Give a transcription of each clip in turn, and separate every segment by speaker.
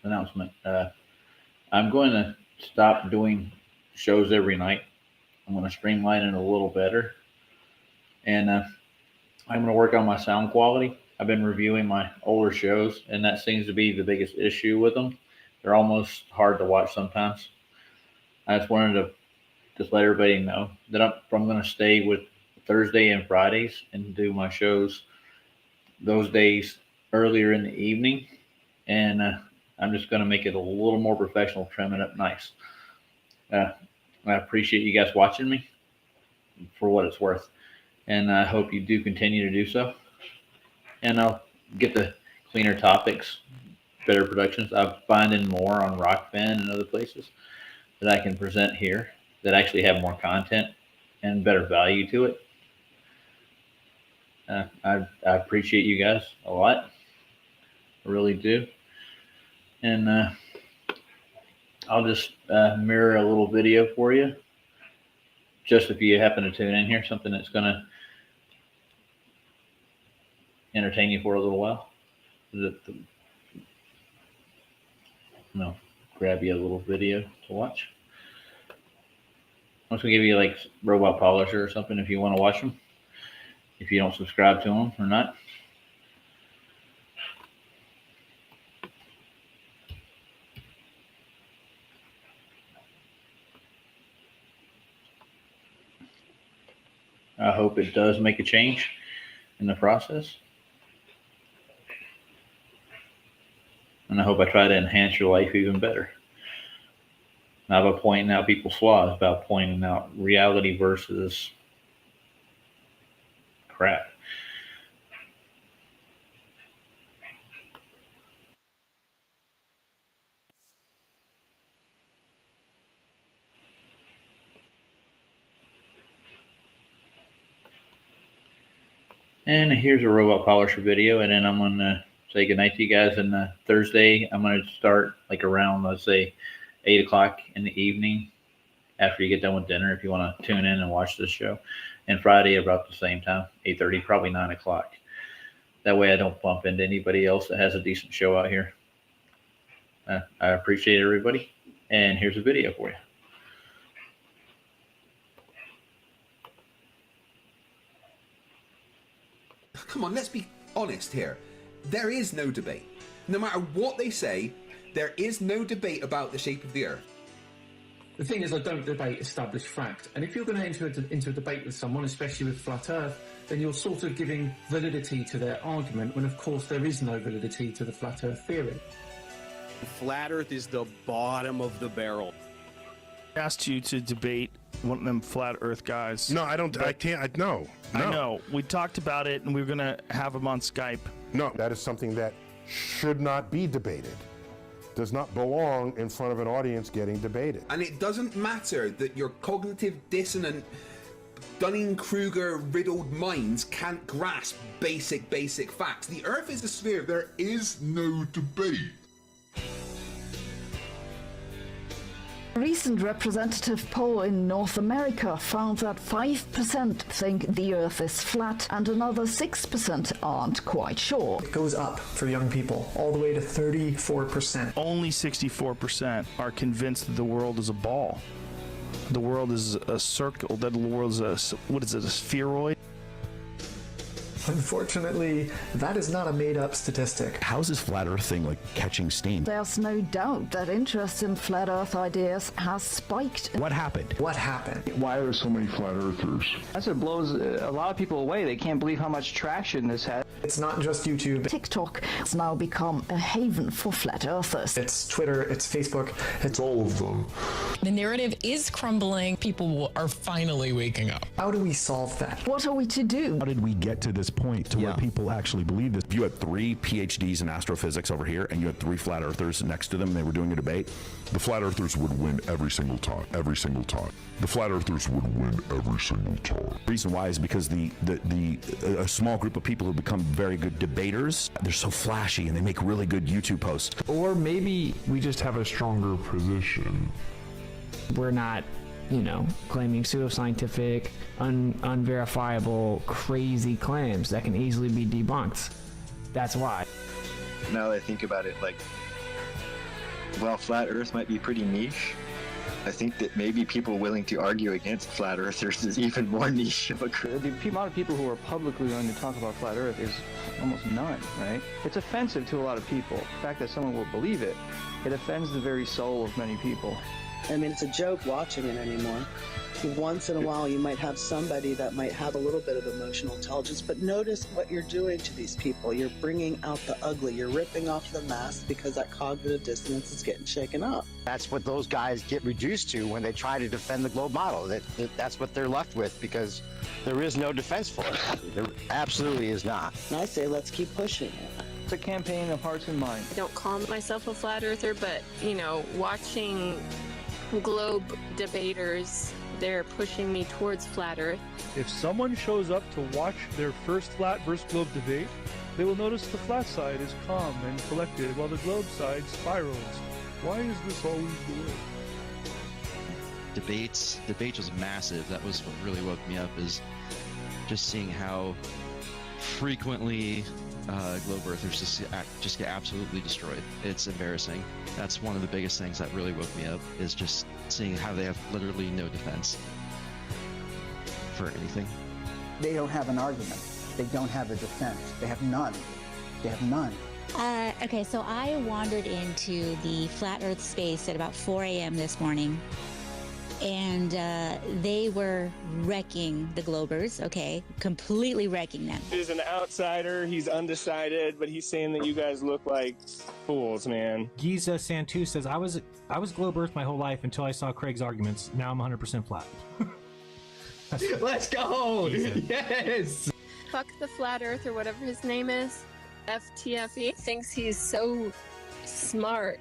Speaker 1: announcement. I'm going to stop doing shows every night. I'm going to streamline it a little better, and I'm going to work on my sound quality. I've been reviewing my older shows, and that seems to be the biggest issue with them. They're almost hard to watch sometimes. I just wanted to just let everybody know that I'm going to stay with Thursday and Fridays and do my shows those days earlier in the evening, and I'm just going to make it a little more professional, trim it up nice. I appreciate you guys watching me for what it's worth, and I hope you do continue to do so. And I'll get the cleaner topics, better productions. I'm finding more on Rockfin and other places that I can present here that actually have more content and better value to it. I appreciate you guys a lot. I really do. And I'll just mirror a little video for you, just if you happen to tune in here, something that's going to entertain you for a little while. No, grab you a little video to watch. I'm just going to give you like Robot Polisher or something if you want to watch them, if you don't subscribe to them or not. I hope it does make a change in the process. And I hope I try to enhance your life even better. Not about pointing out people's flaws, about pointing out reality versus crap. And here's a Robot Polisher video, and then I'm going to say goodnight to you guys. And Thursday, I'm going to start like around, let's say, 8 o'clock in the evening after you get done with dinner if you want to tune in and watch this show. And Friday about the same time, 8:30, probably 9 o'clock. That way I don't bump into anybody else that has a decent show out here. I appreciate everybody. And here's a video for you.
Speaker 2: Come on, let's be honest here. There is no debate. No matter what they say, there is no debate about the shape of the Earth.
Speaker 3: The thing is, I don't debate established fact. And if you're going to enter into a debate with someone, especially with Flat Earth, then you're sort of giving validity to their argument when, of course, there is no validity to the Flat Earth theory.
Speaker 4: Flat Earth is the bottom of the barrel.
Speaker 5: I asked you to debate one of them Flat Earth guys.
Speaker 6: No, I don't. I can't. No.
Speaker 5: I know. We talked about it, and we were going to have him on Skype.
Speaker 6: No, that is something that should not be debated. Does not belong in front of an audience getting debated.
Speaker 2: And it doesn't matter that your cognitive dissonant, Dunning-Kruger riddled minds can't grasp basic facts. The Earth is a sphere. There is no debate.
Speaker 7: A recent representative poll in North America found that 5% think the Earth is flat and another 6% aren't quite sure.
Speaker 8: It goes up for young people, all the way to 34%.
Speaker 5: Only 64% are convinced that the world is a ball. The world is a circle, that the world is a spheroid.
Speaker 8: Unfortunately, that is not a made-up statistic.
Speaker 9: How's this flat Earth thing like catching steam?
Speaker 7: There's no doubt that interest in flat Earth ideas has spiked.
Speaker 9: What happened?
Speaker 8: What happened?
Speaker 10: Why are there so many flat Earthers?
Speaker 11: That's what blows a lot of people away. They can't believe how much traction this had.
Speaker 8: It's not just YouTube.
Speaker 7: TikTok has now become a haven for flat Earthers.
Speaker 8: It's Twitter, it's Facebook, it's all of them.
Speaker 12: The narrative is crumbling. People are finally waking up.
Speaker 8: How do we solve that?
Speaker 7: What are we to do?
Speaker 9: How did we get to this point to where people actually believe this? If you had 3 PhDs in astrophysics over here and you had 3 flat earthers next to them and they were doing a debate,
Speaker 10: the flat earthers would win every single time. Every single time. The flat earthers would win every single time.
Speaker 9: The reason why is because a small group of people who become very good debaters, they're so flashy and they make really good YouTube posts.
Speaker 13: Or maybe we just have a stronger position.
Speaker 14: We're not, claiming pseudoscientific, unverifiable, crazy claims that can easily be debunked. That's why.
Speaker 15: Now that I think about it, like, while flat Earth might be pretty niche, I think that maybe people willing to argue against flat earthers is even more niche of a group.
Speaker 11: The amount of people who are publicly willing to talk about flat Earth is almost none, right? It's offensive to a lot of people. The fact that someone will believe it, it offends the very soul of many people.
Speaker 16: I mean, it's a joke watching it anymore. Once in a while, you might have somebody that might have a little bit of emotional intelligence, but notice what you're doing to these people. You're bringing out the ugly. You're ripping off the mask because that cognitive dissonance is getting shaken up.
Speaker 17: That's what those guys get reduced to when they try to defend the globe model. That's what they're left with because there is no defense for it. There absolutely is not.
Speaker 16: And I say, let's keep pushing it.
Speaker 11: It's a campaign of hearts and minds.
Speaker 18: I don't call myself a flat earther, but, you know, watching globe debaters, they're pushing me towards flat Earth.
Speaker 19: If someone shows up to watch their first flat versus globe debate, they will notice the flat side is calm and collected while the globe side spirals. Why is this always the way?
Speaker 20: Debate was massive. That was what really woke me up, is just seeing how frequently globe earthers just get absolutely destroyed. It's embarrassing. That's one of the biggest things that really woke me up, is just seeing how they have literally no defense for anything.
Speaker 21: They don't have an argument. They don't have a defense. They have none. They have none.
Speaker 22: Okay, so I wandered into the flat earth space at about 4 a.m. this morning, and they were wrecking the globers, okay? Completely wrecking them.
Speaker 23: He's an outsider, he's undecided, but he's saying that you guys look like fools, man.
Speaker 24: Giza Santu says, I was globe earth my whole life until I saw Craig's arguments. Now I'm 100% flat.
Speaker 14: Let's go! Yes!
Speaker 18: Fuck the flat Earth or whatever his name is. FTFE thinks he's so smart.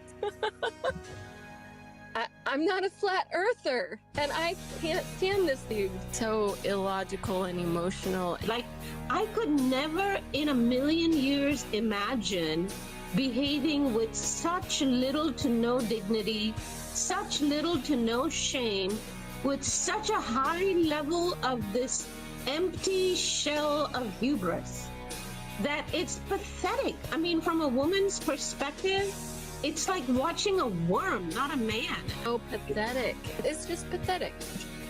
Speaker 18: I'm not a flat earther, and I can't stand this dude. So illogical and emotional.
Speaker 25: Like, I could never in a million years imagine behaving with such little to no dignity, such little to no shame, with such a high level of this empty shell of hubris, that it's pathetic. I mean, from a woman's perspective, it's like watching a worm, not a man.
Speaker 18: Oh, pathetic. It's just pathetic.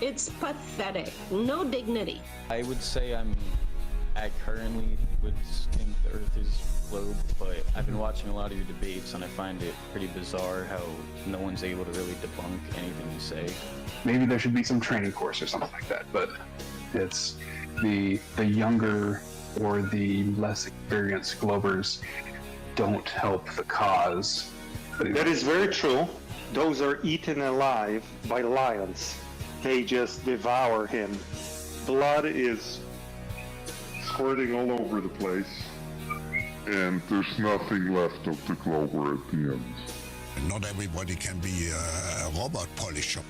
Speaker 25: It's pathetic. No dignity.
Speaker 26: I would say I currently would think the Earth is globe, but I've been watching a lot of your debates and I find it pretty bizarre how no one's able to really debunk anything you say.
Speaker 27: Maybe there should be some training course or something like that, but it's the younger or the less experienced globers don't help the cause.
Speaker 28: That is very true. Those are eaten alive by lions. They just devour him. Blood is
Speaker 10: squirting all over the place, and there's nothing left of the glober at the end.
Speaker 29: Not everybody can be a robot polisher.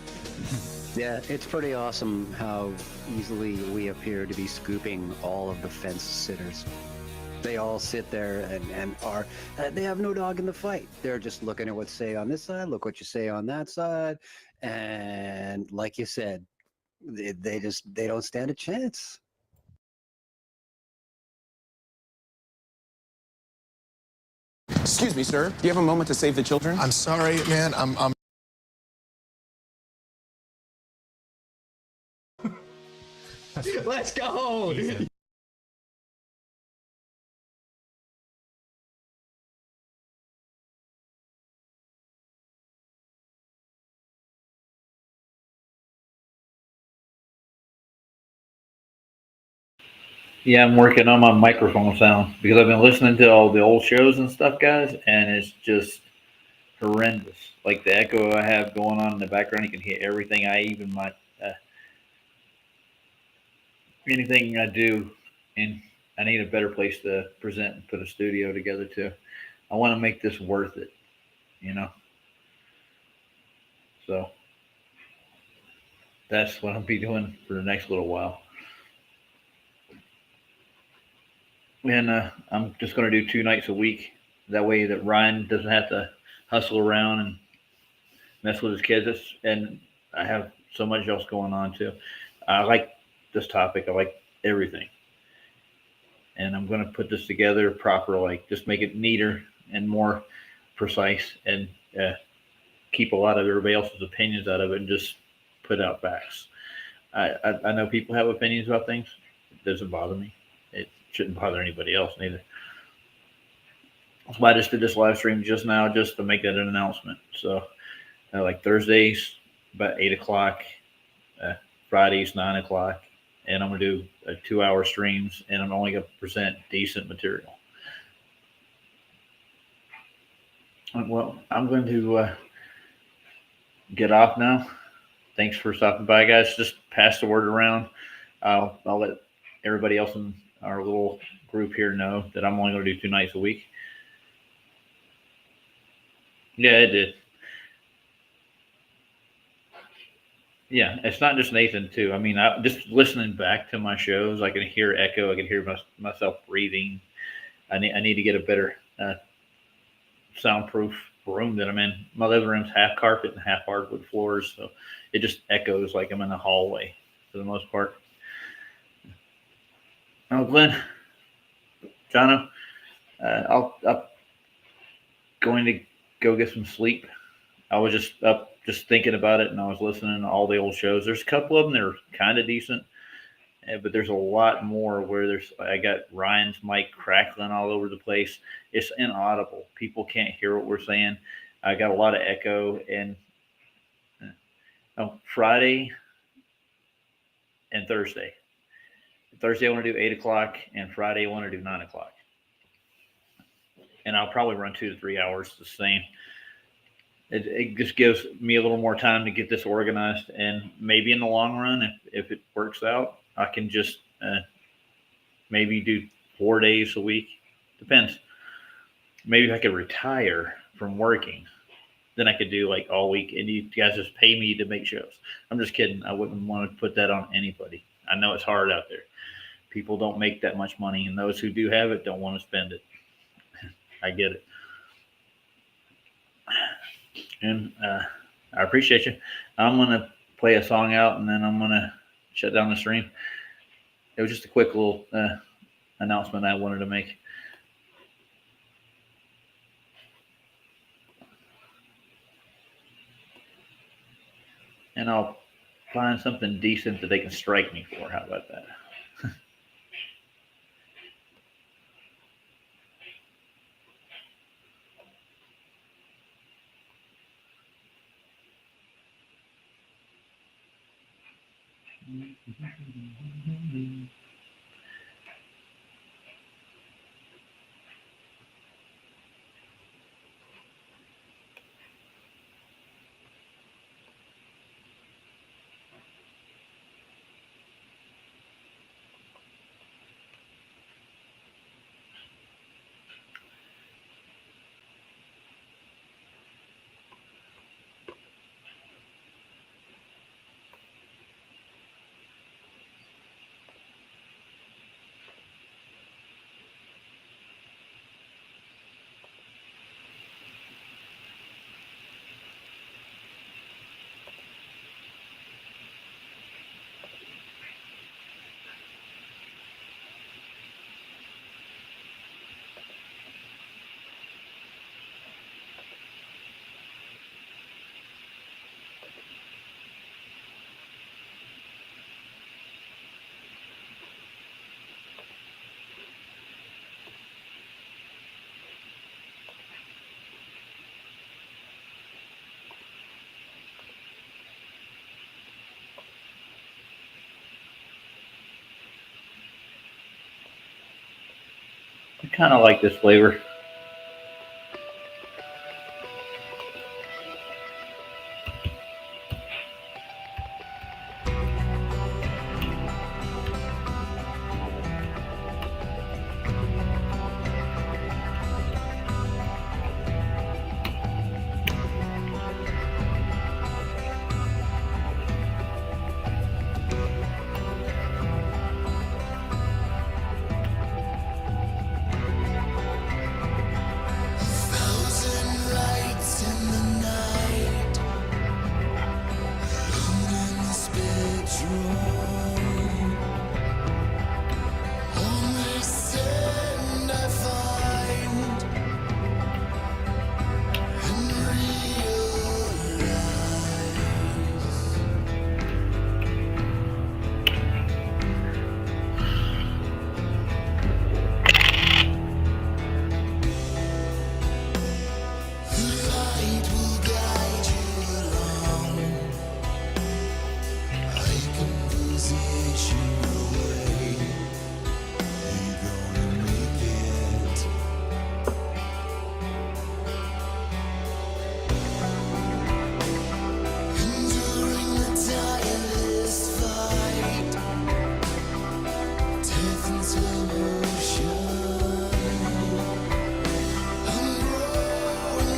Speaker 17: Yeah, it's pretty awesome how easily we appear to be scooping all of the fence sitters. They all sit there and are, they have no dog in the fight. They're just looking at what say on this side, look what you say on that side. And like you said, they don't stand a chance.
Speaker 30: Excuse me, sir. Do you have a moment to save the children?
Speaker 29: I'm sorry, man. I'm
Speaker 14: Let's go!
Speaker 1: Yeah, I'm working on my microphone sound because I've been listening to all the old shows and stuff, guys, and it's just horrendous. Like the echo I have going on in the background, you can hear everything. Anything I do, and I need a better place to present and put a studio together too. I want to make this worth it, you know. So that's what I'll be doing for the next little while. And I'm just going to do 2 nights a week. That way that Ryan doesn't have to hustle around and mess with his kids. And I have so much else going on too. I like this topic. I like everything. And I'm going to put this together proper, like just make it neater and more precise. And keep a lot of everybody else's opinions out of it and just put out facts. I know people have opinions about things. It doesn't bother me. It shouldn't bother anybody else neither. So I just did this live stream just now just to make that an announcement. So like Thursdays about 8 o'clock, Fridays 9 o'clock, and I'm gonna do 2-hour streams, and I'm only gonna present decent material. Well, I'm going to get off now. Thanks for stopping by, guys. Just pass the word around. I'll let everybody else in our little group here know that I'm only going to do 2 nights a week. Yeah, it did. Yeah, it's not just Nathan too. I mean, just listening back to my shows, I can hear echo. I can hear myself breathing. I need to get a better soundproof room that I'm in. My living room's half carpet and half hardwood floors, so it just echoes like I'm in a hallway for the most part. Oh, Glenn, Jono, I'm going to go get some sleep. I was just up just thinking about it, and I was listening to all the old shows. There's a couple of them that are kind of decent, but there's a lot more where I got Ryan's mic crackling all over the place. It's inaudible. People can't hear what we're saying. I got a lot of echo. And Friday and Thursday. Thursday I want to do 8 o'clock, and Friday I want to do 9 o'clock. And I'll probably run 2 to 3 hours the same. It just gives me a little more time to get this organized, and maybe in the long run, if it works out, I can just maybe do 4 days a week. Depends. Maybe if I could retire from working, then I could do like all week, and you guys just pay me to make shows. I'm just kidding. I wouldn't want to put that on anybody. I know it's hard out there. People don't make that much money, and those who do have it don't want to spend it. I get it. And I appreciate you. I'm going to play a song out, and then I'm going to shut down the stream. It was just a quick little announcement I wanted to make. And I'll find something decent that they can strike me for. How about that? I kind of like this flavor.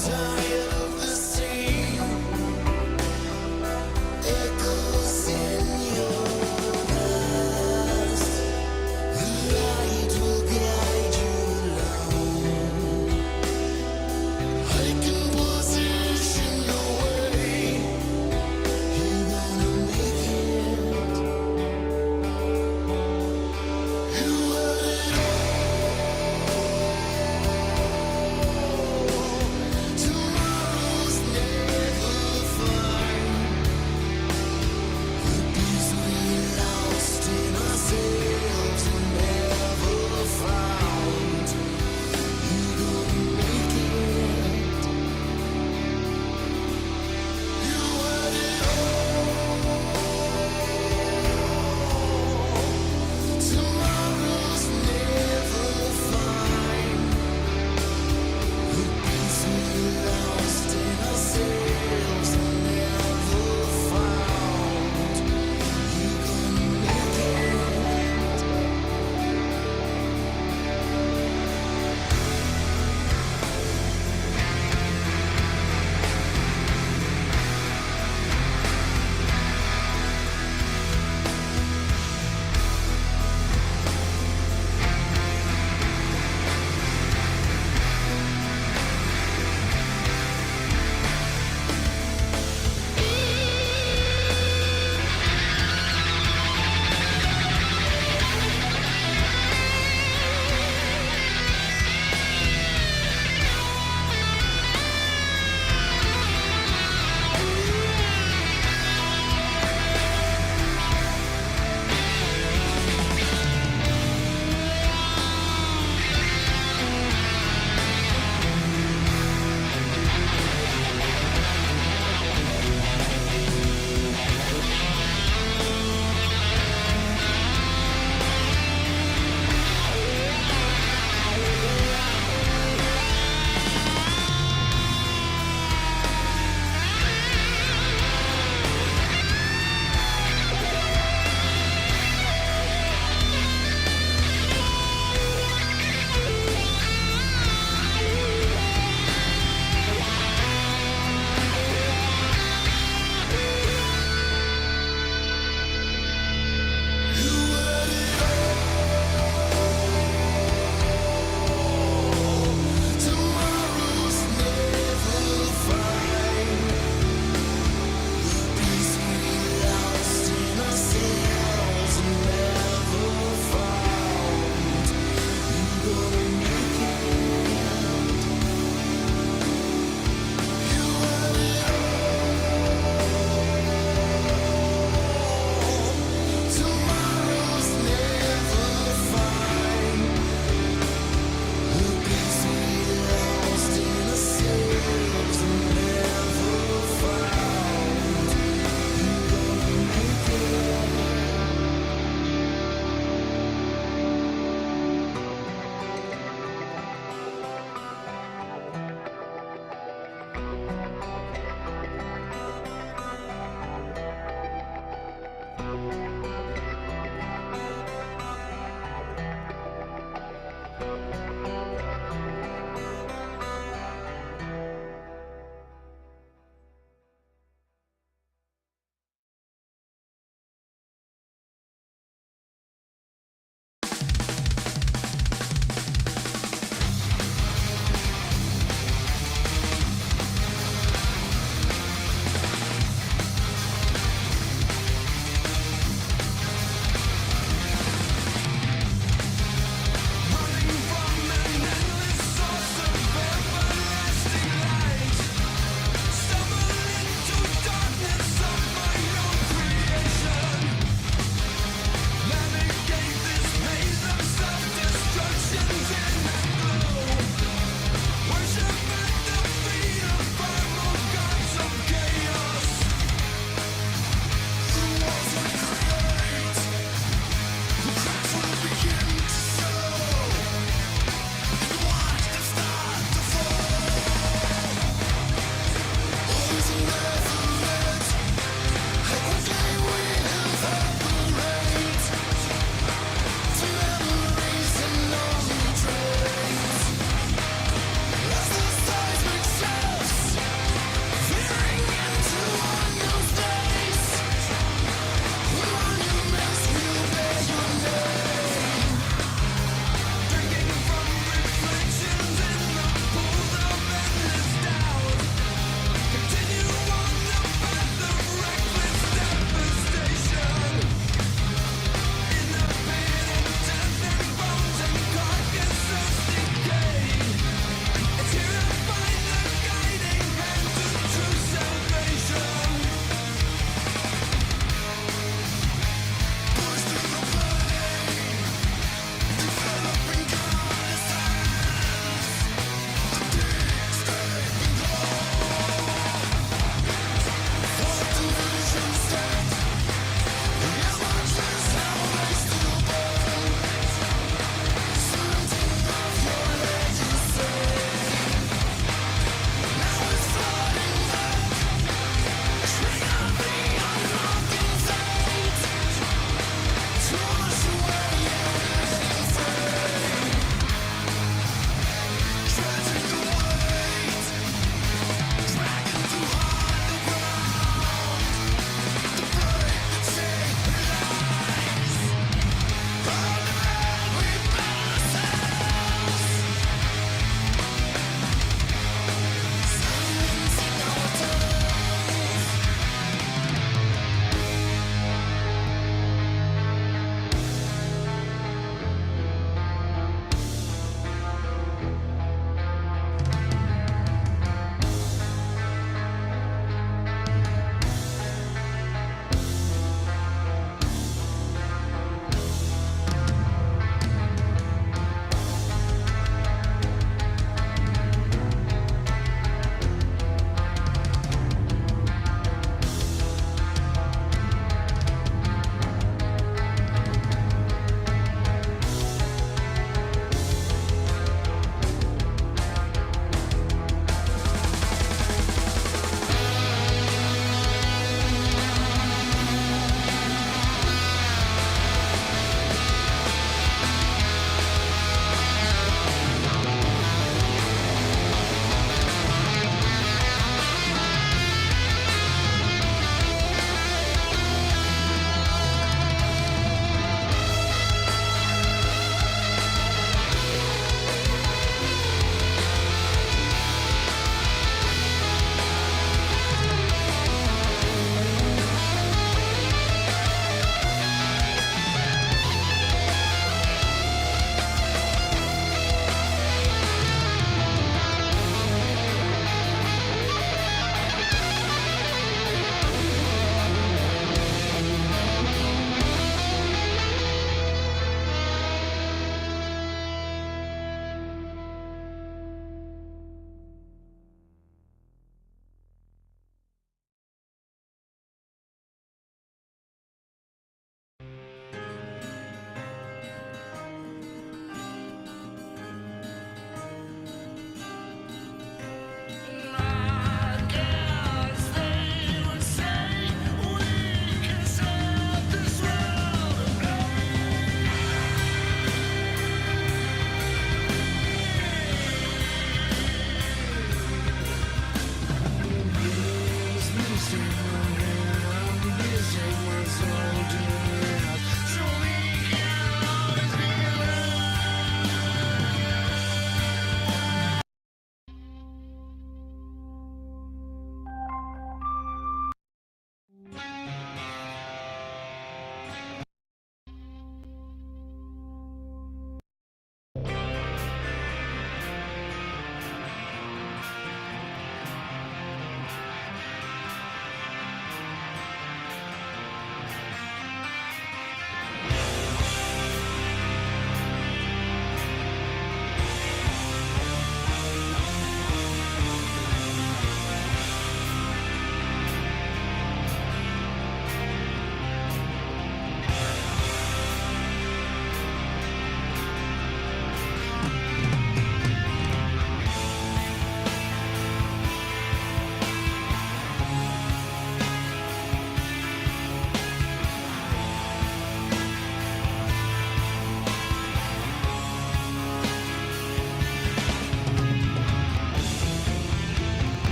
Speaker 2: Tired of the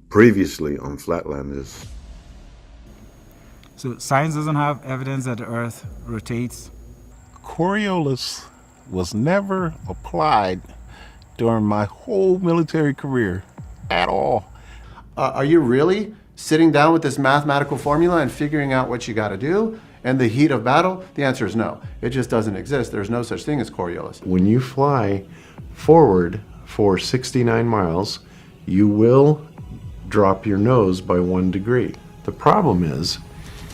Speaker 2: Previously on Flatlanders.
Speaker 3: So science doesn't have evidence that the Earth rotates?
Speaker 4: Coriolis was never applied during my whole military career at all.
Speaker 5: Are you really sitting down with this mathematical formula and figuring out what you got to do in the heat of battle? The answer is no. It just doesn't exist. There's no such thing as Coriolis.
Speaker 2: When you fly forward for 69 miles, you will drop your nose by 1 degree. The problem is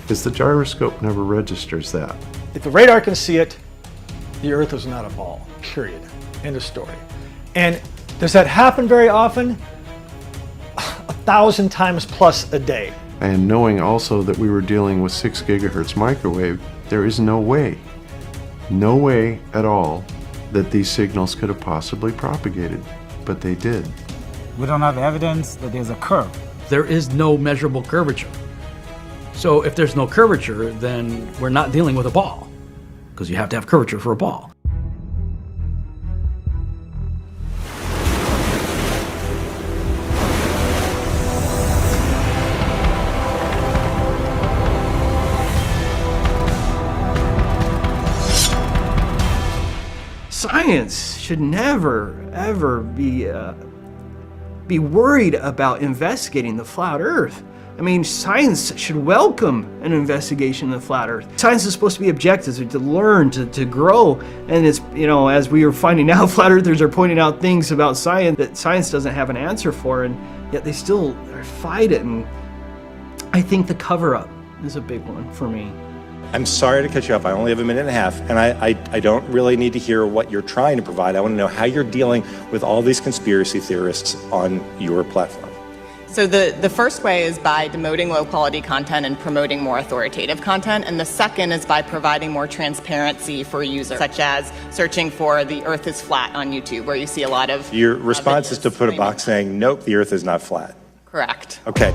Speaker 2: the gyroscope never registers that.
Speaker 6: If the radar can see it, the Earth is not a ball, period. End of story. And does that happen very often? 1,000 times plus a day.
Speaker 2: And knowing also that we were dealing with 6 gigahertz microwave, there is no way at all that these signals could have possibly propagated, but they did.
Speaker 3: We don't have evidence that there's a curve.
Speaker 7: There is no measurable curvature. So if there's no curvature, then we're not dealing with a ball, because you have to have curvature for a ball.
Speaker 8: Science should never, ever be worried about investigating the flat Earth. I mean, science should welcome an investigation of the flat Earth. Science is supposed to be objective, to learn, to grow. And it's, as we are finding out, flat earthers are pointing out things about science that science doesn't have an answer for, and yet they still fight it. And I think the cover-up is a big one for me.
Speaker 9: I'm sorry to cut you off. I only have a minute and a half, and I don't really need to hear what you're trying to provide. I want to know how you're dealing with all these conspiracy theorists on your platform.
Speaker 12: So the first way is by demoting low-quality content and promoting more authoritative content, and the second is by providing more transparency for users, such as searching for "the Earth is flat" on YouTube, where you see a lot of...
Speaker 9: Your response is to put a box saying, nope, the Earth is not flat.
Speaker 12: Correct.
Speaker 9: Okay.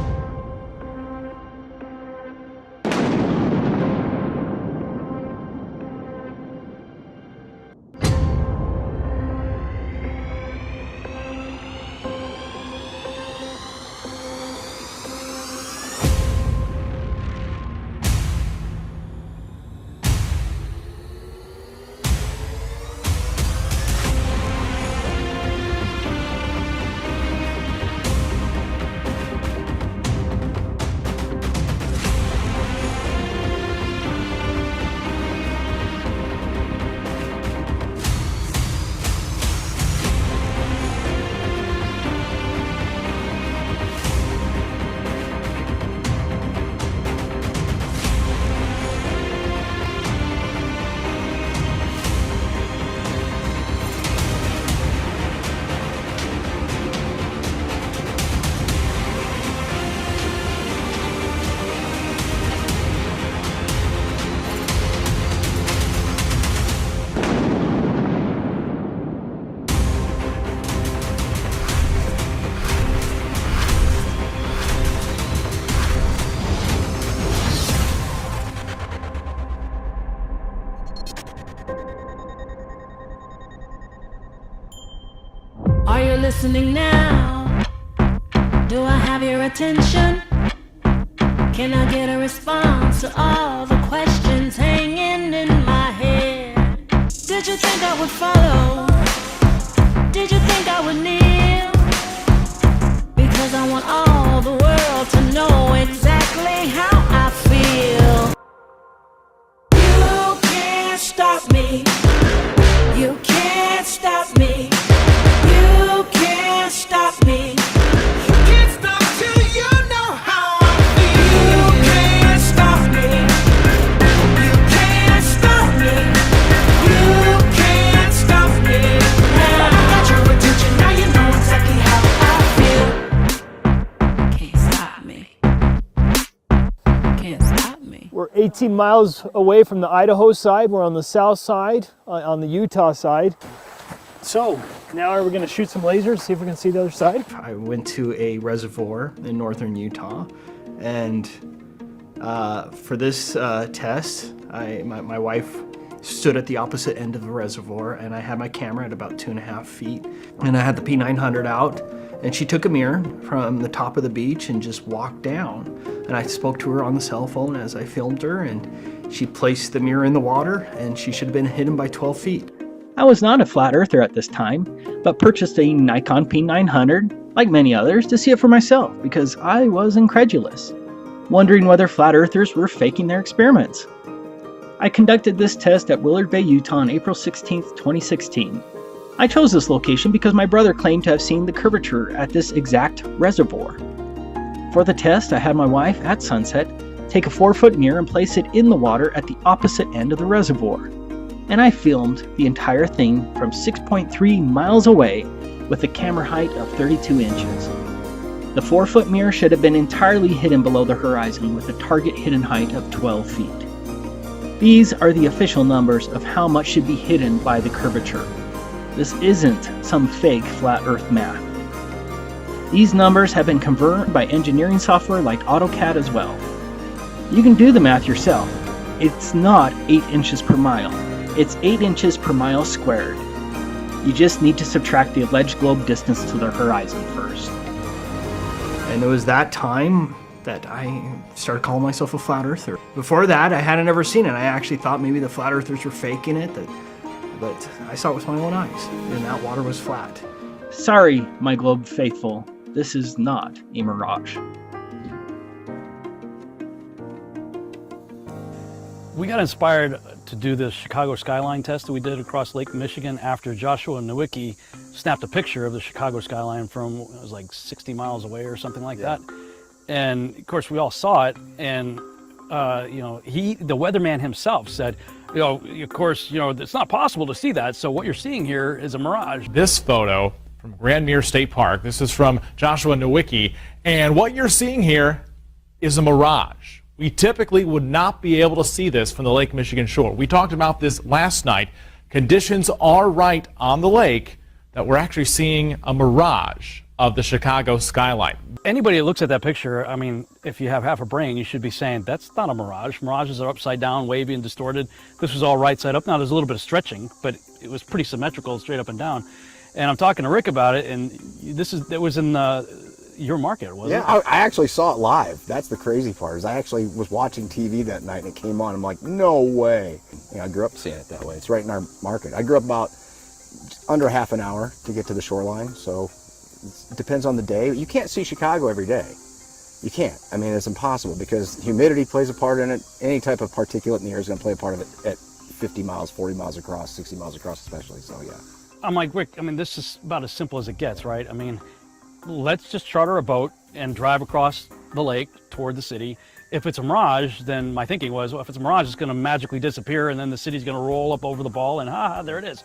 Speaker 13: Are you listening now? Do I have your attention? Can I get a response to all the questions hanging in my head? Did you think I would follow? Did you think I would kneel? Because I want all the world to know exactly how I feel. You can't stop me. You can't stop me. You can't stop me. You can't stop till you know how I feel. You can't stop me. You can't stop me. You can't stop me. Now I got your attention. Now you know exactly how I feel. Can't stop me. Can't stop me.
Speaker 6: We're 18 miles away from the Idaho side. We're on the south side, on the Utah side. So now we're going to shoot some lasers, see if we can see the other side. I went to a reservoir in northern Utah, and for this test, my wife stood at the opposite end of the reservoir, and I had my camera at about 2.5 feet, and I had the P900 out,
Speaker 8: And she took a mirror from the top of the beach and just walked down. And I spoke to her on the cell phone as I filmed her, and she placed the mirror in the water, and she should have been hidden by 12 feet. I was not a flat earther at this time, but purchased a Nikon P900, like many others, to see it for myself because I was incredulous, wondering whether flat earthers were faking their experiments. I conducted this test at Willard Bay, Utah on April 16, 2016. I chose this location because my brother claimed to have seen the curvature at this exact reservoir. For the test, I had my wife, at sunset, take a 4-foot mirror and place it in the water at the opposite end of the reservoir. And I filmed the entire thing from 6.3 miles away with a camera height of 32 inches. The 4-foot mirror should have been entirely hidden below the horizon with a target hidden height of 12 feet. These are the official numbers of how much should be hidden by the curvature. This isn't some fake flat earth math. These numbers have been converted by engineering software like AutoCAD as well. You can do the math yourself. It's not 8 inches per mile. It's 8 inches per mile squared. You just need to subtract the alleged globe distance to the horizon first. And it was that time that I started calling myself a flat earther. Before that, I hadn't ever seen it. I actually thought maybe the flat earthers were faking it, but I saw it with my own eyes, and that water was flat. Sorry, my globe faithful, this is not a mirage.
Speaker 7: We got inspired to do this Chicago skyline test that we did across Lake Michigan after Joshua Nowicki snapped a picture of the Chicago skyline from, it was like 60 miles away or something like that. And of course we all saw it, and the weatherman himself said, of course, it's not possible to see that, so what you're seeing here is a mirage.
Speaker 11: This photo from Grand Mere State Park, this is from Joshua Nowicki, and what you're seeing here is a mirage. We typically would not be able to see this from the Lake Michigan shore. We talked about this last night. Conditions are right on the lake that we're actually seeing a mirage of the Chicago skyline.
Speaker 7: Anybody that looks at that picture, I mean, if you have half a brain, you should be saying, that's not a mirage. Mirages are upside down, wavy and distorted. This was all right side up. Now there's a little bit of stretching, but it was pretty symmetrical, straight up and down. And I'm talking to Rick about it, and it was in your market, wasn't it?
Speaker 15: Yeah, I actually saw it live. That's the crazy part, is I actually was watching TV that night and it came on. I'm like, no way. I grew up seeing it that way. It's right in our market. I grew up about under half an hour to get to the shoreline, so it depends on the day. You can't see Chicago every day. You can't. I mean, it's impossible because humidity plays a part in it. Any type of particulate in the air is going to play a part of it at 50 miles, 40 miles across, 60 miles across especially, so yeah.
Speaker 7: I'm like, Rick, I mean, this is about as simple as it gets, right? I mean, let's just charter a boat and drive across the lake toward the city. If it's a mirage, then my thinking was, well, if it's a mirage, it's going to magically disappear and then the city's going to roll up over the ball and there it is.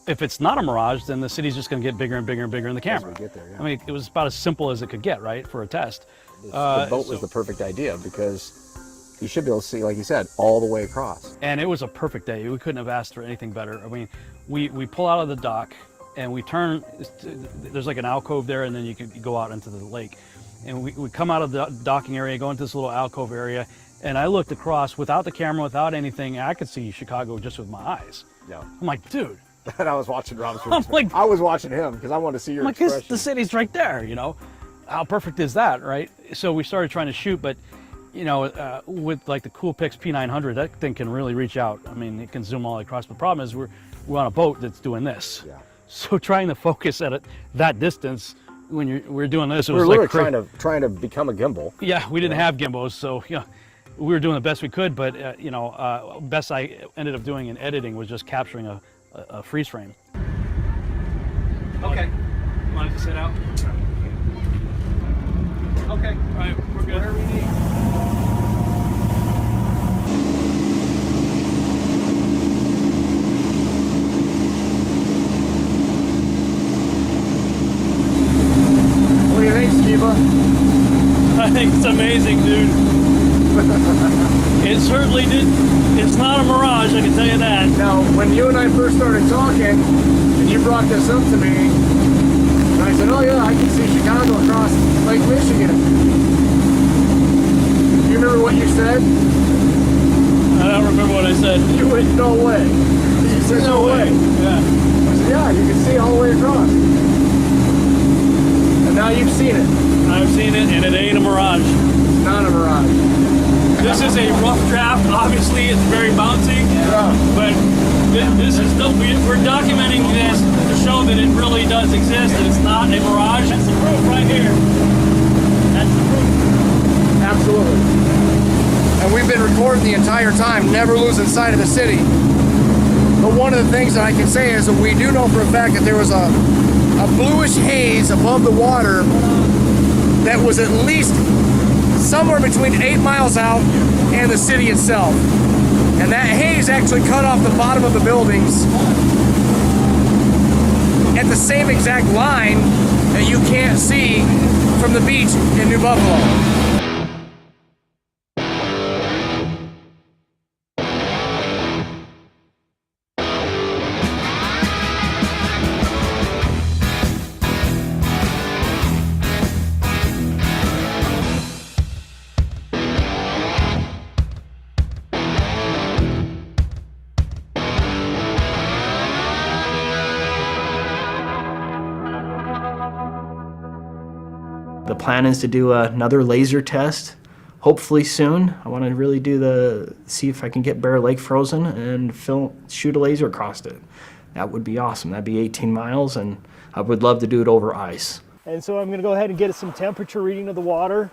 Speaker 7: If it's not a mirage, then the city's just going to get bigger and bigger and bigger in the camera.
Speaker 15: As we get there, yeah.
Speaker 7: I mean, it was about as simple as it could get, right, for a test.
Speaker 15: The boat was the perfect idea because you should be able to see, like you said, all the way across.
Speaker 7: And it was a perfect day. We couldn't have asked for anything better. I mean, we pull out of the dock and we turn, there's like an alcove there, and then you can go out into the lake. And we come out of the docking area, go into this little alcove area, and I looked across without the camera, without anything. I could see Chicago just with my eyes.
Speaker 15: Yeah.
Speaker 7: I'm like, dude.
Speaker 15: And I was watching Rob's
Speaker 7: I
Speaker 15: was watching him because I wanted to see your expression.
Speaker 7: The city's right there, How perfect is that, right? So we started trying to shoot, but with like the Coolpix P900, that thing can really reach out. I mean, it can zoom all across. The problem is we're on a boat that's doing this.
Speaker 15: Yeah.
Speaker 7: So trying to focus at that distance when we're doing this, it was
Speaker 15: we're
Speaker 7: like
Speaker 15: trying to become a gimbal.
Speaker 7: Yeah, we didn't have gimbals, so we were doing the best we could. But best I ended up doing in editing was just capturing a freeze frame. Okay. You want it to sit out? Okay. All right, we're good. Whatever you need.
Speaker 15: What do you think, Steva?
Speaker 16: I think it's amazing, dude. It certainly did. It's not a mirage, I can tell you that.
Speaker 15: Now, when you and I first started talking, and you brought this up to me, and I said, oh yeah, I can see Chicago across Lake Michigan. Do you remember what you said?
Speaker 16: I don't remember what I said.
Speaker 15: You went, no way. You said, no way.
Speaker 16: Yeah.
Speaker 15: I said, yeah, you can see all the way across.
Speaker 8: Now you've seen it.
Speaker 16: I've seen it, and it ain't a mirage.
Speaker 8: It's not a mirage.
Speaker 16: This is a rough draft. Obviously, it's very bouncy. But this is we're documenting this to show that it really does exist, and it's not a mirage. That's the proof right here. That's the proof.
Speaker 8: Absolutely. And we've been recording the entire time, never losing sight of the city. But one of the things that I can say is that we do know for a fact that there was a bluish haze above the water that was at least somewhere between 8 miles out and the city itself. And that haze actually cut off the bottom of the buildings at the same exact line that you can't see from the beach in New Buffalo. The plan is to do another laser test, hopefully soon. I want to really see if I can get Bear Lake frozen and shoot a laser across it. That would be awesome. That'd be 18 miles, and I would love to do it over ice.
Speaker 6: And so I'm going to go ahead and get some temperature reading of the water.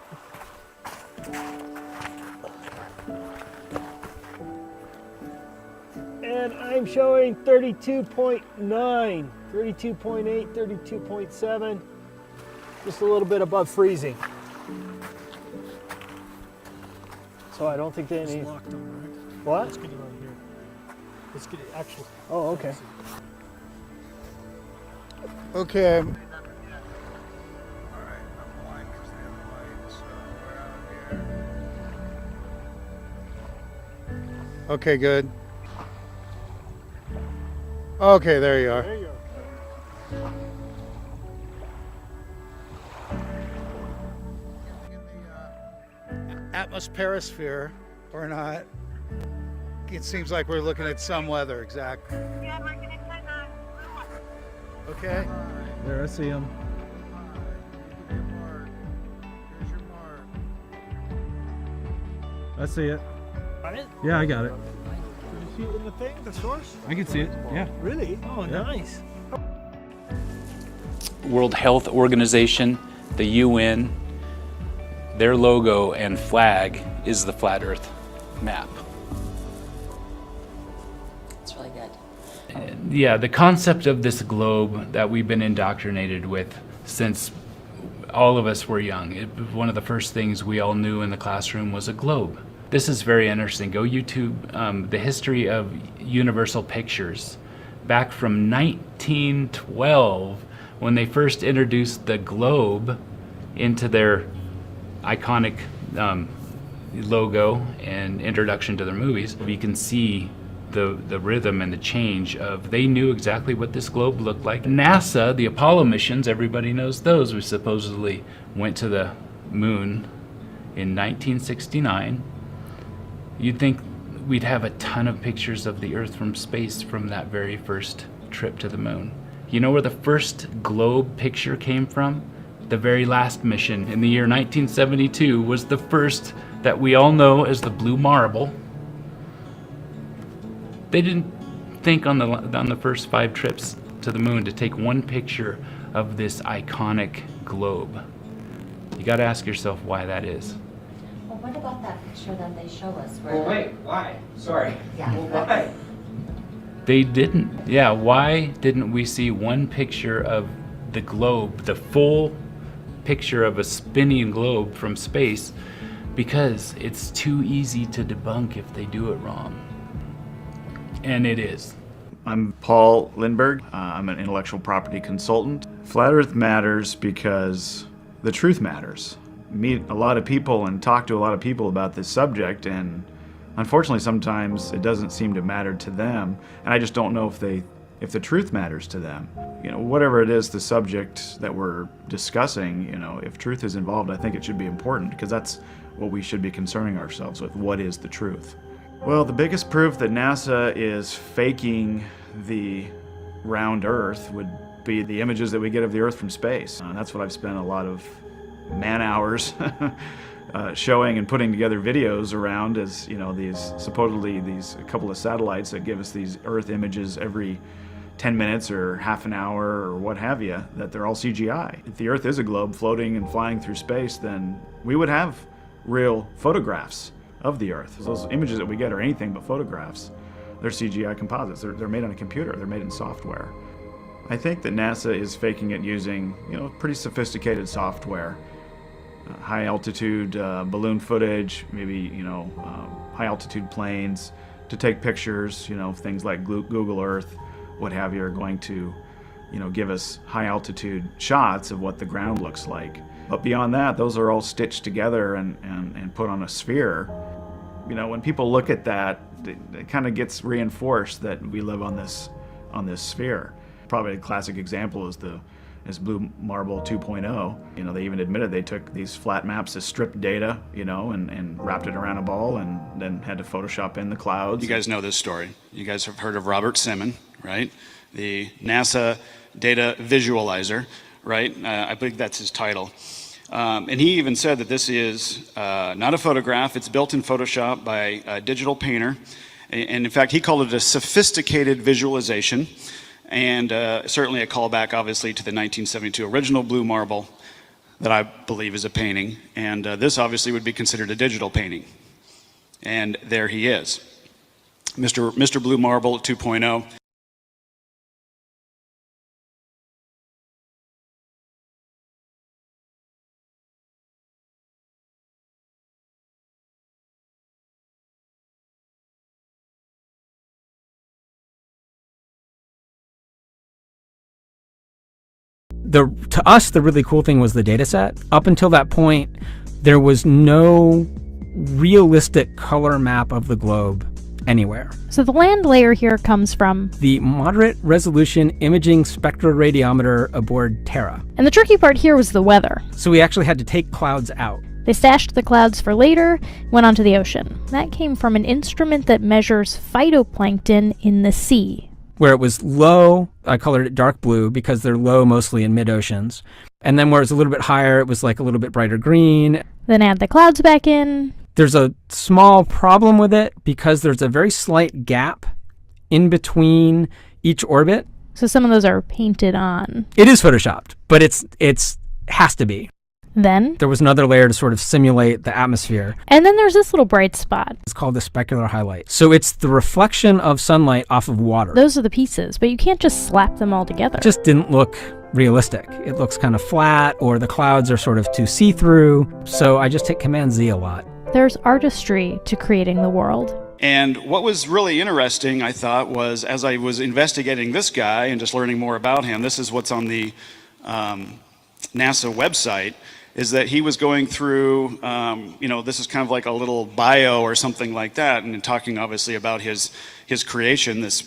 Speaker 6: And I'm showing 32.9, 32.8, 32.7. Just a little bit above freezing. So I don't think they need.
Speaker 18: Locked on, right?
Speaker 6: What?
Speaker 18: Let's get it right here. Let's get it actually.
Speaker 6: Oh, okay.
Speaker 18: Okay. Okay, good. Okay, there you are.
Speaker 6: There you go.
Speaker 18: Atmosphere or not. It seems like we're looking at some weather, exactly. Okay.
Speaker 3: There, I see him. I see it.
Speaker 6: Got it?
Speaker 3: Yeah, I got it.
Speaker 6: Did you see it in the thing, the source?
Speaker 3: I can see it. Yeah.
Speaker 6: Really? Oh,
Speaker 3: Yeah.
Speaker 6: nice.
Speaker 19: World Health Organization, the UN, their logo and flag is the Flat Earth map.
Speaker 20: It's really good.
Speaker 19: Yeah, the concept of this globe that we've been indoctrinated with since all of us were young. One of the first things we all knew in the classroom was a globe. This is very interesting. Go YouTube the history of Universal Pictures back from 1912 when they first introduced the globe into their iconic logo and introduction to their movies. You can see the rhythm and the change of, they knew exactly what this globe looked like. NASA, the Apollo missions, everybody knows those, we supposedly went to the moon in 1969. You'd think we'd have a ton of pictures of the Earth from space from that very first trip to the moon. You know where the first globe picture came from? The very last mission in the year 1972 was the first that we all know as the Blue Marble. They didn't think on the first 5 trips to the moon to take one picture of this iconic globe. You got to ask yourself why that is.
Speaker 20: Well, what about that picture that they show us? Where
Speaker 14: Well, wait, why? Sorry.
Speaker 20: Yeah.
Speaker 14: Why?
Speaker 19: They didn't. Yeah, why didn't we see one picture of the globe, the full picture of a spinning globe from space? Because it's too easy to debunk if they do it wrong. And it is.
Speaker 21: I'm Paul Lindberg. I'm an intellectual property consultant. Flat Earth matters because the truth matters. Meet a lot of people and talk to a lot of people about this subject, and unfortunately sometimes it doesn't seem to matter to them, and I just don't know if the truth matters to them. You know, whatever it is, the subject that we're discussing, you know, if truth is involved, I think it should be important, because that's what we should be concerning ourselves with. What is the truth? Well, the biggest proof that NASA is faking the round Earth would be the images that we get of the Earth from space. That's what I've spent a lot of man hours showing and putting together videos around, as you know, these supposedly these couple of satellites that give us these Earth images every 10 minutes or half an hour or what have you, that they're all CGI. If the Earth is a globe floating and flying through space, then we would have real photographs of the Earth. Those images that we get are anything but photographs. They're CGI composites. They're made on a computer. They're made in software. I think that NASA is faking it using, you know, pretty sophisticated software. High altitude balloon footage, maybe, you know, high altitude planes to take pictures, you know, things like Google Earth, what have you, are going to, you know, give us high altitude shots of what the ground looks like. But beyond that, those are all stitched together and put on a sphere. You know, when people look at that, it kind of gets reinforced that we live on this sphere. Probably a classic example is Blue Marble 2.0. You know, they even admitted they took these flat maps as stripped data, you know, and wrapped it around a ball and then had to Photoshop in the clouds.
Speaker 10: You guys know this story. You guys have heard of Robert Simon, right? The NASA data visualizer, right? I believe that's his title. And he even said that this is not a photograph. It's built in Photoshop by a digital painter. And in fact, he called it a sophisticated visualization. And certainly a callback, obviously, to the 1972 original Blue Marble that I believe is a painting. And this obviously would be considered a digital painting. And there he is, Mr. Blue Marble 2.0.
Speaker 6: To us, the really cool thing was the data set. Up until that point, there was no realistic color map of the globe anywhere.
Speaker 17: So the land layer here comes from
Speaker 6: the Moderate Resolution Imaging Spectroradiometer aboard Terra.
Speaker 17: And the tricky part here was the weather.
Speaker 6: So we actually had to take clouds out.
Speaker 17: They stashed the clouds for later, went onto the ocean. That came from an instrument that measures phytoplankton in the sea.
Speaker 6: Where it was low, I colored it dark blue because they're low mostly in mid-oceans. And then where it's a little bit higher, it was like a little bit brighter green.
Speaker 17: Then add the clouds back in.
Speaker 6: There's a small problem with it because there's a very slight gap in between each orbit.
Speaker 17: So some of those are painted on.
Speaker 6: It is photoshopped, but it's has to be.
Speaker 17: Then
Speaker 6: there was another layer to sort of simulate the atmosphere.
Speaker 17: And then there's this little bright spot.
Speaker 6: It's called the specular highlight. So it's the reflection of sunlight off of water.
Speaker 17: Those are the pieces, but you can't just slap them all together.
Speaker 6: It just didn't look realistic. It looks kind of flat, or the clouds are sort of too see-through. So I just hit Command Z a lot.
Speaker 17: There's artistry to creating the world.
Speaker 10: And what was really interesting, I thought, was as I was investigating this guy and just learning more about him, this is what's on the NASA website, is that he was going through, you know, this is kind of like a little bio or something like that, and talking obviously about his creation, this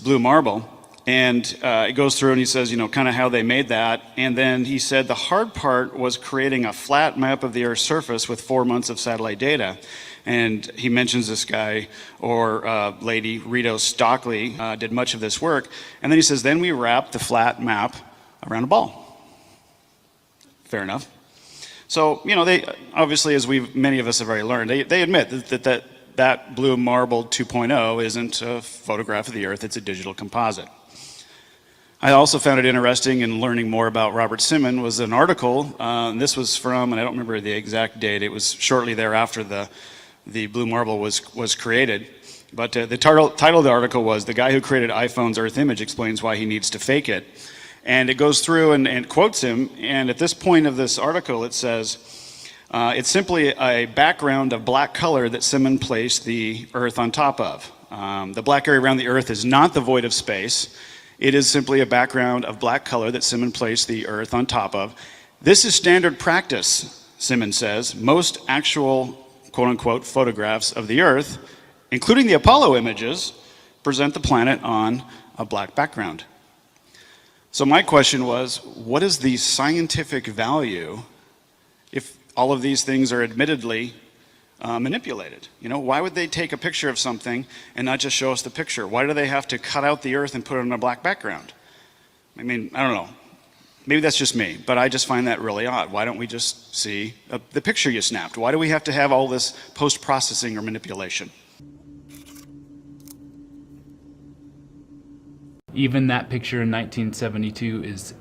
Speaker 10: Blue Marble. And it goes through and he says, you know, kind of how they made that. And then he said the hard part was creating a flat map of the Earth's surface with 4 months of satellite data. And he mentions this guy or lady, Rito Stockley, did much of this work. And then he says, then we wrapped the flat map around a ball. Fair enough. So, you know, they obviously, as many of us have already learned, they admit that Blue Marble 2.0 isn't a photograph of the Earth, it's a digital composite. I also found it interesting in learning more about Robert Simon was an article, and this was from, and I don't remember the exact date, it was shortly thereafter the Blue Marble was created. But the title of the article was, "The Guy Who Created iPhone's Earth Image Explains Why He Needs to Fake It." And it goes through and quotes him, and at this point of this article it says, it's simply a background of black color that Simon placed the Earth on top of. The black area around the Earth is not the void of space. It is simply a background of black color that Simon placed the Earth on top of. This is standard practice, Simon says. Most actual, quote-unquote, photographs of the Earth, including the Apollo images, present the planet on a black background. So my question was, what is the scientific value if all of these things are admittedly manipulated? Why would they take a picture of something and not just show us the picture? Why do they have to cut out the Earth and put it on a black background? I mean, I don't know. Maybe that's just me, but I just find that really odd. Why don't we just see the picture you snapped? Why do we have to have all this post-processing or manipulation?
Speaker 19: Even that picture in 1972 is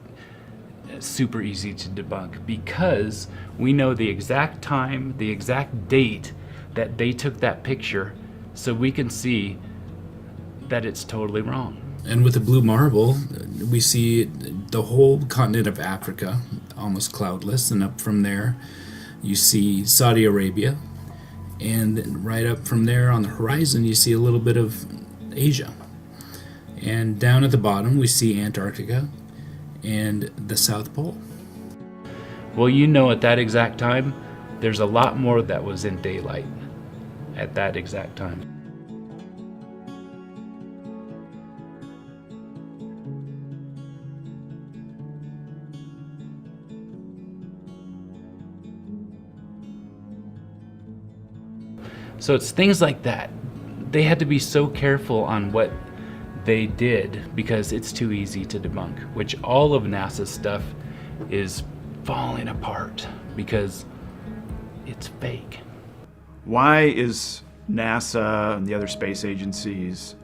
Speaker 19: super easy to debunk because we know the exact time, the exact date that they took that picture, so we can see that it's totally wrong.
Speaker 1: And with the blue marble, we see the whole continent of Africa almost cloudless, and up from there you see Saudi Arabia, and right up from there on the horizon you see a little bit of Asia. And down at the bottom we see Antarctica and the South Pole.
Speaker 19: Well, at that exact time, there's a lot more that was in daylight at that exact time. So it's things like that. They had to be so careful on what they did because it's too easy to debunk, which all of NASA's stuff is falling apart because it's fake.
Speaker 21: Why is NASA and the other space agencies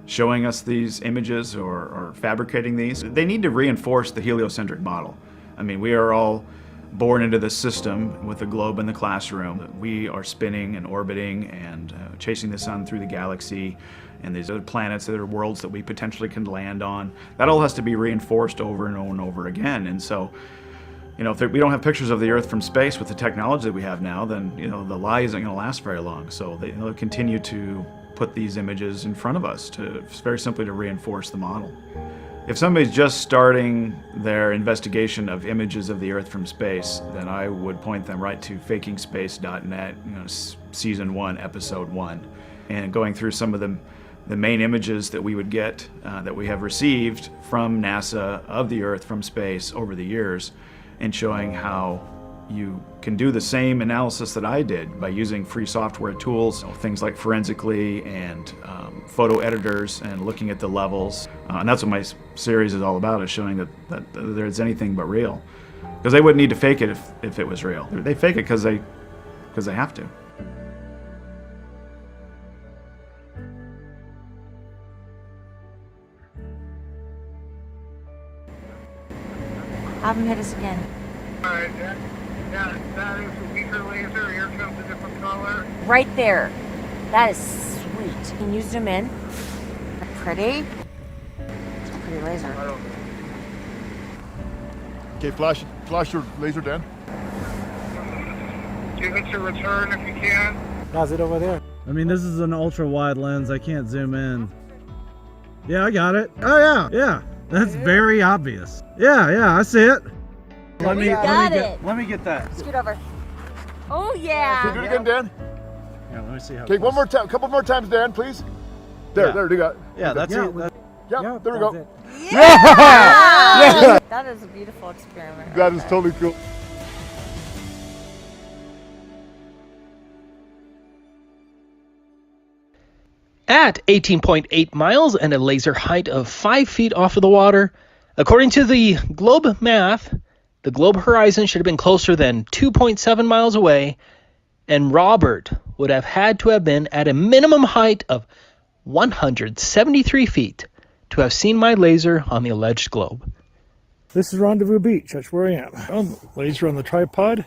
Speaker 21: showing us these images or fabricating these? They need to reinforce the heliocentric model. I mean, we are all born into this system with a globe in the classroom. We are spinning and orbiting and chasing the sun through the galaxy, and these other planets, other worlds that we potentially can land on. That all has to be reinforced over and over again. And so, if we don't have pictures of the Earth from space with the technology that we have now, then the lie isn't going to last very long. So they'll continue to put these images in front of us very simply to reinforce the model. If somebody's just starting their investigation of images of the Earth from space, then I would point them right to fakingspace.net, season 1, episode 1, and going through some of the main images that we would get, that we have received from NASA of the Earth from space over the years, and showing how you can do the same analysis that I did by using free software tools, things like Forensically and photo editors, and looking at the levels. And that's what my series is all about, is showing that there's anything but real. Because they wouldn't need to fake it if it was real. They fake it because they have to.
Speaker 20: Have him hit us again.
Speaker 18: Alright, that is a weaker laser. Here comes a different color.
Speaker 20: Right there. That is sweet. Can you zoom in? Pretty? It's a pretty laser.
Speaker 22: Okay, flash your laser, Dan.
Speaker 18: Give it to return if you can.
Speaker 3: How's it over there? I mean, this is an ultra wide lens. I can't zoom in. Yeah, I got it. Oh yeah. That's very obvious. Yeah, I see it. Let me get that.
Speaker 20: Scoot over. Oh yeah.
Speaker 22: Okay, do it again, Dan.
Speaker 3: Yeah, let me see how.
Speaker 22: Okay, one more time, couple more times, Dan, please. There, you got it.
Speaker 3: Yeah, that's it.
Speaker 22: Yeah, there we go.
Speaker 20: Yeah! That is a beautiful experiment.
Speaker 22: That is totally cool.
Speaker 6: At 18.8 miles and a laser height of 5 feet off of the water, according to the globe math, the globe horizon should have been closer than 2.7 miles away, and Robert would have had to have been at a minimum height of 173 feet to have seen my laser on the alleged globe.
Speaker 3: This is Rendezvous Beach. That's where I am. Laser on the tripod.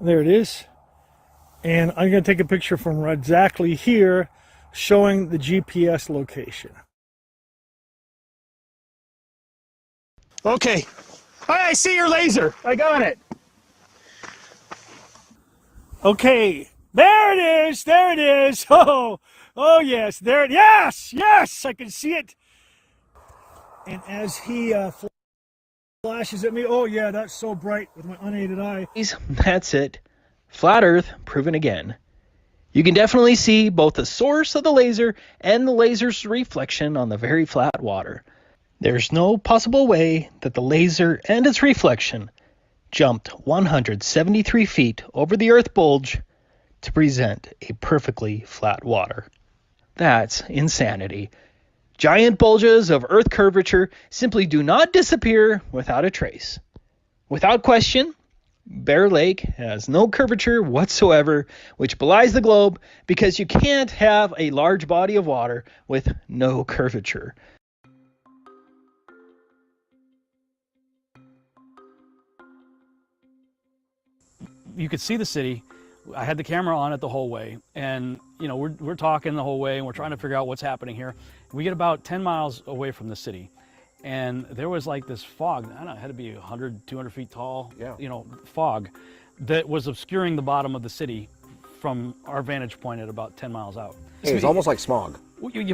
Speaker 3: There it is. And I'm going to take a picture from exactly here, showing the GPS location.
Speaker 6: Okay. I see your laser. I got it.
Speaker 3: Okay. There it is. There it is. Oh yes. There it is. Yes. I can see it. And as he flashes at me, oh yeah, that's so bright with my unaided eye.
Speaker 6: That's it. Flat Earth proven again. You can definitely see both the source of the laser and the laser's reflection on the very flat water. There's no possible way that the laser and its reflection jumped 173 feet over the Earth bulge to present a perfectly flat water. That's insanity. Giant bulges of Earth curvature simply do not disappear without a trace. Without question, Bear Lake has no curvature whatsoever, which belies the globe because you can't have a large body of water with no curvature.
Speaker 7: You could see the city. I had the camera on it the whole way, and you know, we're talking the whole way, and we're trying to figure out what's happening here. We get about 10 miles away from the city, and there was like this fog. I don't know, it had to be 100, 200 feet tall, you know, fog that was obscuring the bottom of the city from our vantage point at about 10 miles out.
Speaker 15: Hey, it's almost like smog.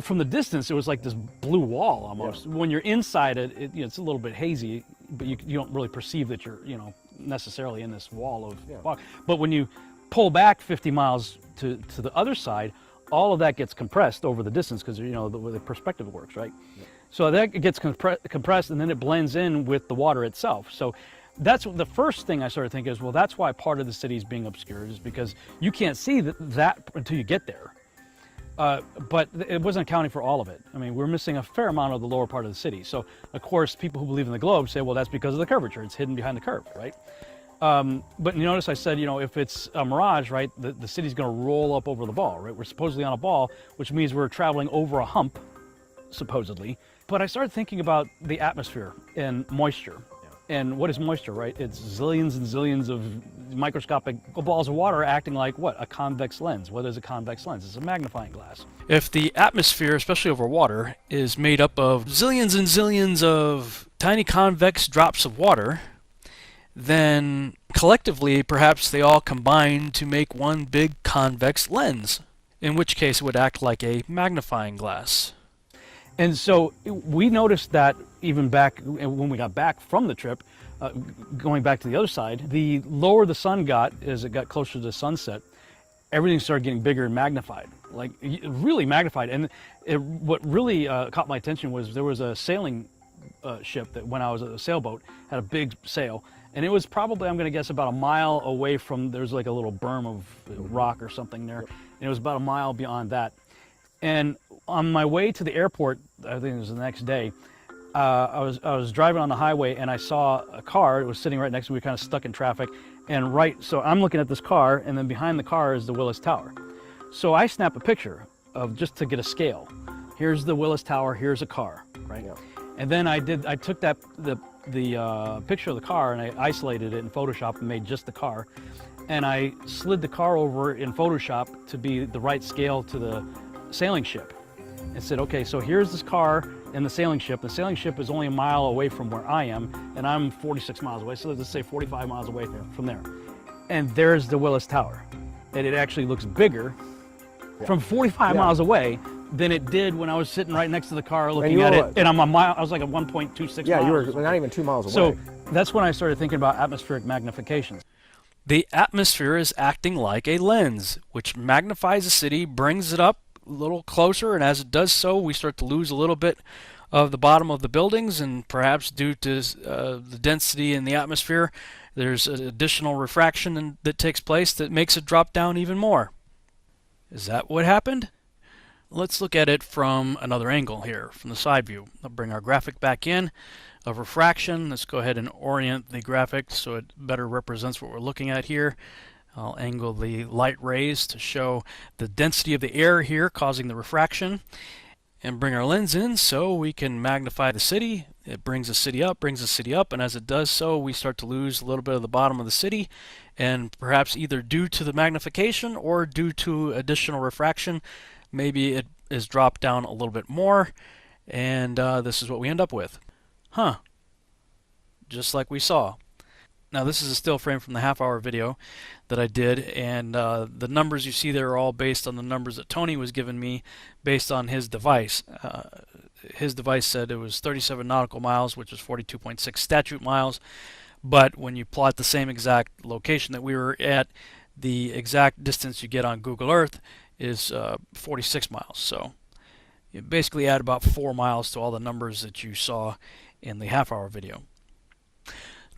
Speaker 7: From the distance, it was like this blue wall almost. Yeah. When you're inside it, you know, it's a little bit hazy, but you don't really perceive that you're, you know, necessarily in this wall of fog. But when you pull back 50 miles to the other side, all of that gets compressed over the distance because, you know, the way the perspective works, right? Yeah. So that gets compressed, and then it blends in with the water itself. So that's the first thing I started thinking is, well, that's why part of the city is being obscured, is because you can't see that until you get there. But it wasn't accounting for all of it. I mean, we're missing a fair amount of the lower part of the city. So, of course, people who believe in the globe say, well, that's because of the curvature. It's hidden behind the curve, right? But you notice I said, you know, if it's a mirage, right, the city's going to roll up over the ball, right? We're supposedly on a ball, which means we're traveling over a hump, supposedly. But I started thinking about the atmosphere and moisture. And what is moisture, right? It's zillions and zillions of microscopic balls of water acting like what? A convex lens. What is a convex lens? It's a magnifying glass. If the atmosphere, especially over water, is made up of zillions and zillions of tiny convex drops of water, then collectively, perhaps they all combine to make one big convex lens, in which case it would act like a magnifying glass. And so we noticed that even back when we got back from the trip, going back to the other side, the lower the sun got as it got closer to the sunset, everything started getting bigger and magnified, like really magnified. And what really caught my attention was there was a sailing ship that when I was at a sailboat, had a big sail. And it was probably, I'm going to guess, about a mile away from, there's like a little berm of rock or something there. And it was about a mile beyond that. And on my way to the airport, I think it was the next day, I was driving on the highway and I saw a car. It was sitting right next to me. We were kind of stuck in traffic. And so I'm looking at this car, and then behind the car is the Willis Tower. So I snap a picture of, just to get a scale. Here's the Willis Tower, here's a car, right? Yeah. And then I took the picture of the car and I isolated it in Photoshop and made just the car. And I slid the car over in Photoshop to be the right scale to the sailing ship. And said, okay, so here's this car and the sailing ship. The sailing ship is only a mile away from where I am, and I'm 46 miles away. So let's say 45 miles away from there. And there's the Willis Tower. And it actually looks bigger from 45 miles away than it did when I was sitting right next to the car looking at it. And I'm a mile, I was like at 1.26 miles.
Speaker 15: Yeah, you were not even 2 miles away.
Speaker 7: So that's when I started thinking about atmospheric magnification. The atmosphere is acting like a lens, which magnifies the city, brings it up a little closer, and as it does so, we start to lose a little bit of the bottom of the buildings, and perhaps due to the density in the atmosphere, there's additional refraction that takes place that makes it drop down even more. Is that what happened? Let's look at it from another angle here, from the side view. I'll bring our graphic back in of refraction. Let's go ahead and orient the graphic so it better represents what we're looking at here. I'll angle the light rays to show the density of the air here causing the refraction, and bring our lens in so we can magnify the city. It brings the city up, and as it does so, we start to lose a little bit of the bottom of the city, and perhaps either due to the magnification or due to additional refraction, maybe it is dropped down a little bit more, and this is what we end up with. Just like we saw. Now this is a still frame from the half-hour video that I did, and the numbers you see there are all based on the numbers that Tony was giving me based on his device. His device said it was 37 nautical miles, which is 42.6 statute miles, but when you plot the same exact location that we were at, the exact distance you get on Google Earth is 46 miles. So you basically add about 4 miles to all the numbers that you saw in the half-hour video.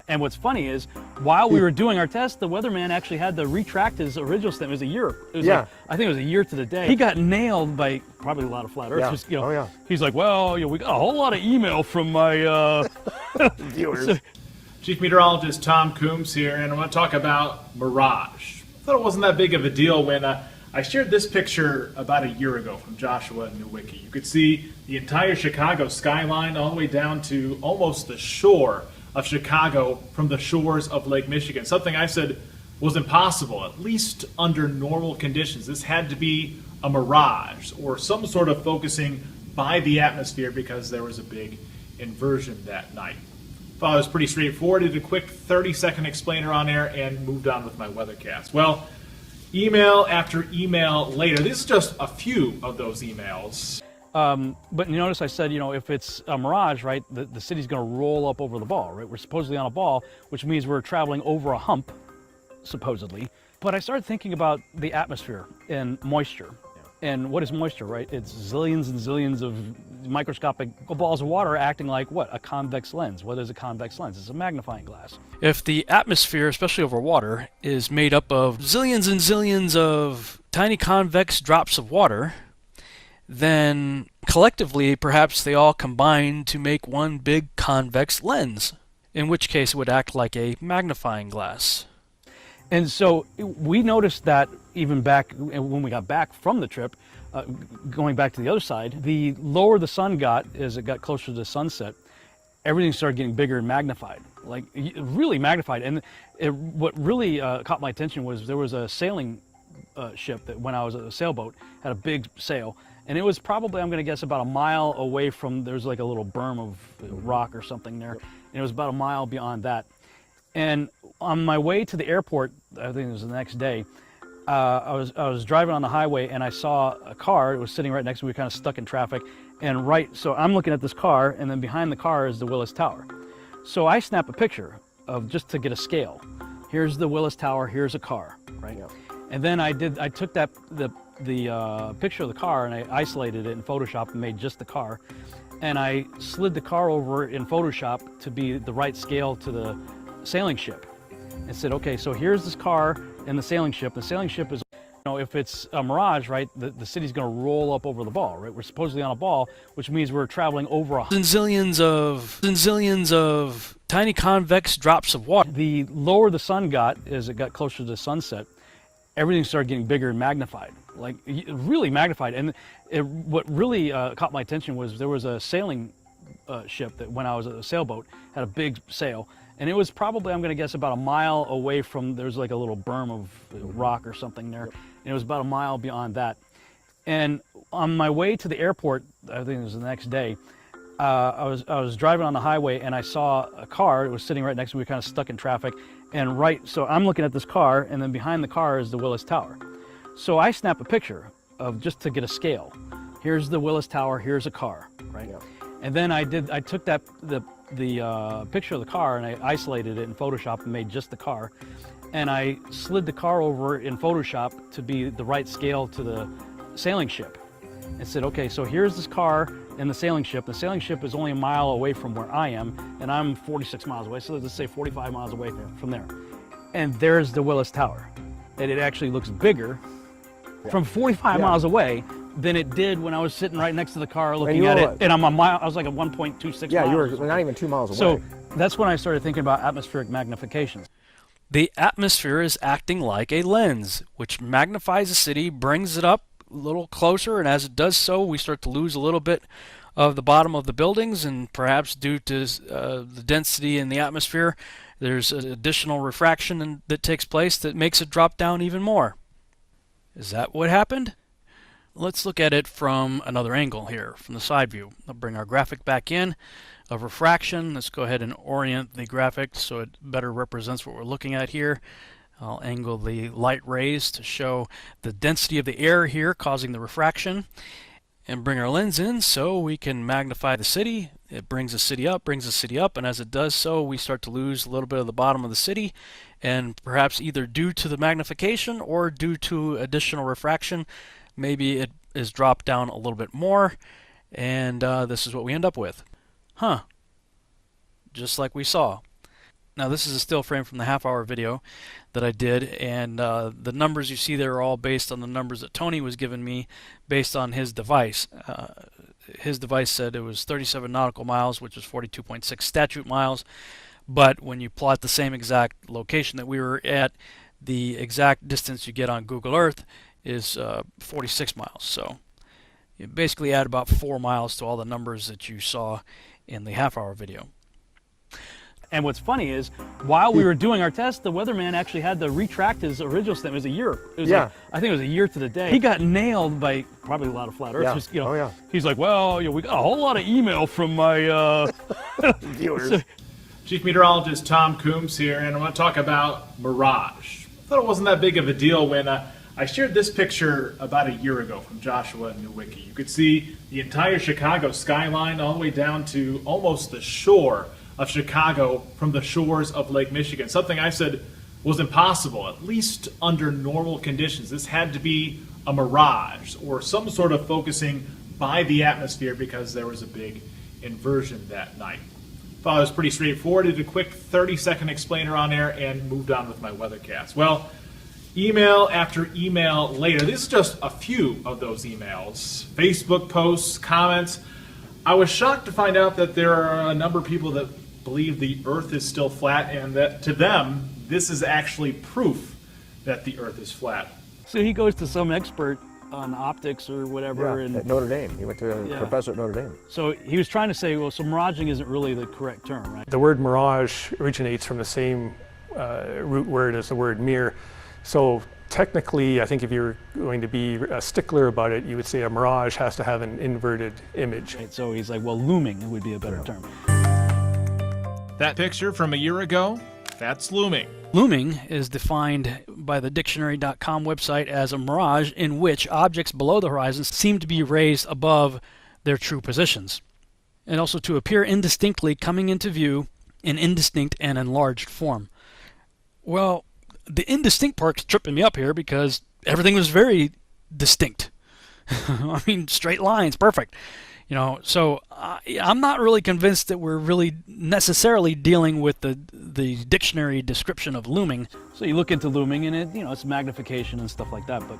Speaker 7: And what's funny is, while we were doing our test, the weatherman actually had to retract his original statement. It was a year. It was
Speaker 6: Yeah.
Speaker 7: like, I think it was a year to the day. He got nailed by probably a lot of flat earthers.
Speaker 6: Yeah. Oh, yeah.
Speaker 7: He's like, well, we got a whole lot of email from my
Speaker 6: viewers.
Speaker 11: Chief Meteorologist Tom Coombs here, and I want to talk about mirage. I thought it wasn't that big of a deal when I shared this picture about a year ago from Joshua Nowicki. You could see the entire Chicago skyline all the way down to almost the shore of Chicago from the shores of Lake Michigan. Something I said was impossible, at least under normal conditions. This had to be a mirage or some sort of focusing by the atmosphere because there was a big inversion that night. Thought it was pretty straightforward. Did a quick 30-second explainer on air and moved on with my weathercast. Well, email after email later. This is just a few of those emails.
Speaker 7: But you notice I said, if it's a mirage, right, the city's going to roll up over the ball, right? We're supposedly on a ball, which means we're traveling over a hump, supposedly. But I started thinking about the atmosphere and moisture. And what is moisture, right? It's zillions and zillions of microscopic balls of water acting like what? A convex lens. What is a convex lens? It's a magnifying glass. If the atmosphere, especially over water, is made up of zillions and zillions of tiny convex drops of water, then collectively, perhaps they all combine to make one big convex lens, in which case it would act like a magnifying glass. And so we noticed that even back when we got back from the trip, going back to the other side, the lower the sun got as it got closer to the sunset, everything started getting bigger and magnified, like really magnified. And what really caught my attention was there was a sailing ship that when I was at a sailboat, had a big sail. And it was probably, I'm going to guess, about a mile away from, there's like a little berm of rock or something there. And it was about a mile beyond that. And on my way to the airport, I think it was the next day, I was driving on the highway and I saw a car. It was sitting right next to me. We were kind of stuck in traffic. And so I'm looking at this car, and then behind the car is the Willis Tower. So I snap a picture of, just to get a scale. Here's the Willis Tower, here's a car, right? Yeah. And then I took the picture of the car and I isolated it in Photoshop and made just the car. And I slid the car over in Photoshop to be the right scale to the sailing ship. And said, okay, so here's this car and the sailing ship. The sailing ship is, if it's a mirage, right, the city's going to roll up over the ball, right? We're supposedly on a ball, which means we're traveling over zillions of tiny convex drops of water. The lower the sun got as it got closer to the sunset, everything started getting bigger and magnified, like really magnified. And what really caught my attention was there was a sailing ship that when I was at a sailboat, had a big sail. And it was probably, I'm going to guess, about a mile away from, there's like a little berm of rock or something there. And it was about a mile beyond that. And on my way to the airport, I think it was the next day, I was driving on the highway and I saw a car. It was sitting right next to me. We were kind of stuck in traffic. And so I'm looking at this car, and then behind the car is the Willis Tower. So I snap a picture of, just to get a scale. Here's the Willis Tower, here's a car, right? Yeah. And then I took the picture of the car and I isolated it in Photoshop and made just the car. And I slid the car over in Photoshop to be the right scale to the sailing ship. And said, okay, so here's this car and the sailing ship. The sailing ship is only a mile away from where I am, and I'm 46 miles away, so let's say 45 miles away from there. And there's the Willis Tower. And it actually looks bigger from 45 miles away than it did when I was sitting right next to the car looking at it. And I was like at 1.26 miles.
Speaker 15: Yeah, you were not even 2 miles away.
Speaker 7: So that's when I started thinking about atmospheric magnification. The atmosphere is acting like a lens, which magnifies the city, brings it up a little closer, and as it does so, we start to lose a little bit of the bottom of the buildings, and perhaps due to the density in the atmosphere, there's additional refraction that takes place that makes it drop down even more. Is that what happened? Let's look at it from another angle here, from the side view. I'll bring our graphic back in of refraction. Let's go ahead and orient the graphic so it better represents what we're looking at here. I'll angle the light rays to show the density of the air here causing the refraction, and bring our lens in so we can magnify the city. It brings the city up, and as it does so, we start to lose a little bit of the bottom of the city, and perhaps either due to the magnification or due to additional refraction, maybe it is dropped down a little bit more, and this is what we end up with. Just like we saw. Now this is a still frame from the half-hour video that I did, and the numbers you see there are all based on the numbers that Tony was giving me based on his device. His device said it was 37 nautical miles, which is 42.6 statute miles, but when you plot the same exact location that we were at, the exact distance you get on Google Earth is 46 miles. So you basically add about 4 miles to all the numbers that you saw in the half-hour video. And what's funny is, while we were doing our test, the weatherman actually had to retract his original statement. It was a year. It was like, I think it was a year to the day. He got nailed by probably a lot of flat earthers. You know, he's like, well, you know, we got a whole lot of email from my
Speaker 11: viewers. Chief Meteorologist Tom Coombs here, and I want to talk about mirage. I thought it wasn't that big of a deal when I shared this picture about a year ago from Joshua Nowicki. You could see the entire Chicago skyline all the way down to almost the shore of Chicago from the shores of Lake Michigan. Something I said was impossible, at least under normal conditions. This had to be a mirage or some sort of focusing by the atmosphere because there was a big inversion that night. Thought it was pretty straightforward. Did a quick 30-second explainer on there and moved on with my weathercast. Well, email after email later, this is just a few of those emails, Facebook posts, comments. I was shocked to find out that there are a number of people that believe the Earth is still flat, and that to them, this is actually proof that the Earth is flat.
Speaker 7: So he goes to some expert on optics or whatever.
Speaker 15: At Notre Dame. He went to a professor at Notre Dame.
Speaker 7: So he was trying to say, well, so miraging isn't really the correct term, right?
Speaker 4: The word mirage originates from the same root word as the word mirror. So technically, I think if you're going to be a stickler about it, you would say a mirage has to have an inverted image.
Speaker 7: Right, so he's like, well, looming would be a better term.
Speaker 11: That picture from a year ago, that's looming.
Speaker 7: Looming is defined by the dictionary.com website as a mirage in which objects below the horizon seem to be raised above their true positions, and also to appear indistinctly coming into view in indistinct and enlarged form. Well, the indistinct part's tripping me up here because everything was very distinct. I mean, straight lines, perfect. You know, so I'm not really convinced that we're really necessarily dealing with the dictionary description of looming. So you look into looming and it, you know, it's magnification and stuff like that. But